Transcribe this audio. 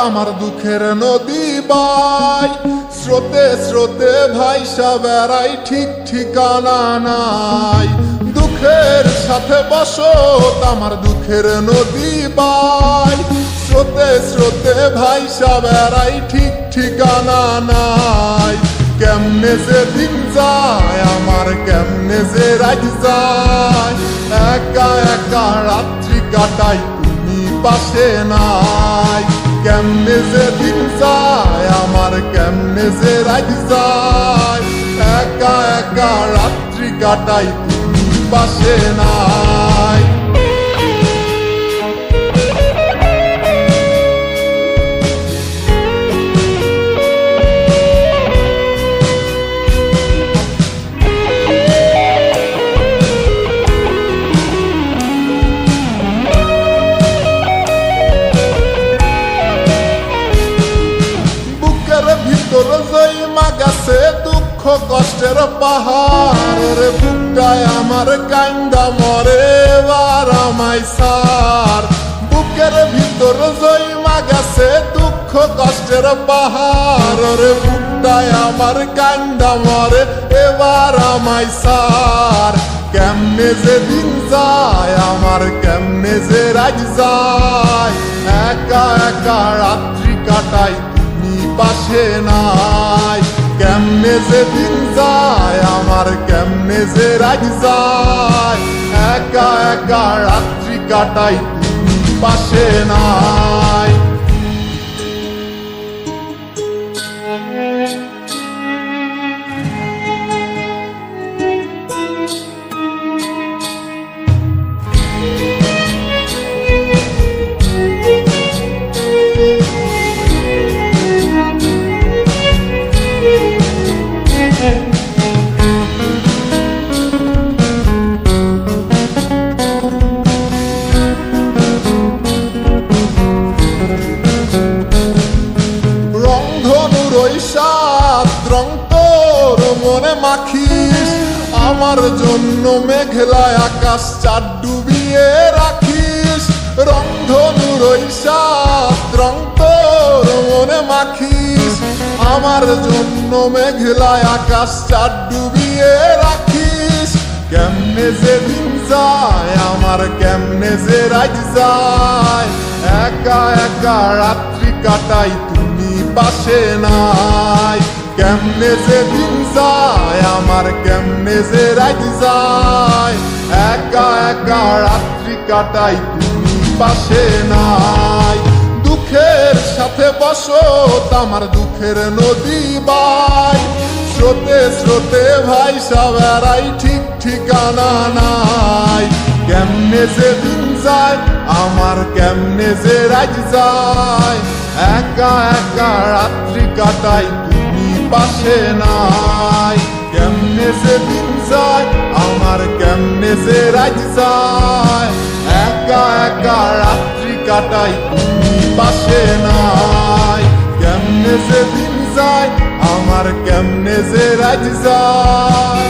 আমার দুঃখের নদী বাই, স্রোতে স্রোতে ভাইসা বেড়াই, ঠিক ঠিকানা নাই। দুঃখের সাথে বসত আমার দুঃখের নদী বাই, স্রোতে স্রোতে ভাইসা বেড়াই, ঠিক ঠিকানা নাই। কেমনে যে দিন যায় আমার, কেমনে যে রাত যায়, একা একা রাত্রি কাটাই তুমি পাশে নাই। কেমনে যে দিন যায় আমার, কেমনে যে রাত যায়, একা একা রাত্রি কাটাই তুমি পাশে নাই। ভিতর জৈমা গেছে দুঃখ কষ্টের পাহাড়, রে বুকটায় আমার কান্দা মরে এবার আমায় সার। বুকের ভিতর জৈমা গেছে দুঃখ কষ্টের পাহাড়, রে বুকটায় আমার কান্দা মরে এবার আমায় সার। কেমনে যে দিন যায় আমার, কেমনে যে রাত যায়, একা একা রাত্রি কাটাই পাশে নাই। কেমনে যে দিন যায় আমার, কেমনে যে রাত যায়, একা একা রাত্রি কাটাই তুমি পাশে নাই। রং তোর মনে মাখিস, আমার জন্য মেঘলা আকাশ চাঁদ ডুবিয়ে রাখিস। রংধনুর ওই সাত রং তোর মনে মাখিস, আমার জন্য মেঘলা আকাশ চাঁদ ডুবিয়ে রাখিস। কেমনে যে দিন যায় আমার, কেমনে যে রাত যায়, একা একা রাত্রি কাটাই তুমি পাশে নাই। কেমনে যে দিন যায় আমার, কেমনে যে রাত যায়, একা একা রাত্রি কাটাই তুমি পাশে নাই। দুঃখের সাথে বসত আমার দুঃখের নদী বাই, স্রোতে স্রোতে ভাইসা বেড়াই, ঠিক ঠিকানা নাই। কেমনে যে দিন যায় আমার, কেমনে যে রাত যায়, একা একা রাত্রি কাটাই তুমি পাশে নাই। কেমনে যে দিন যায় আমার, কেমনে যে রাত যায়, একা একা রাত্রি কাটাই তুমি পাশে নাই। কেমনে যে দিন যায় আমার, কেমনে যে রাত যায়।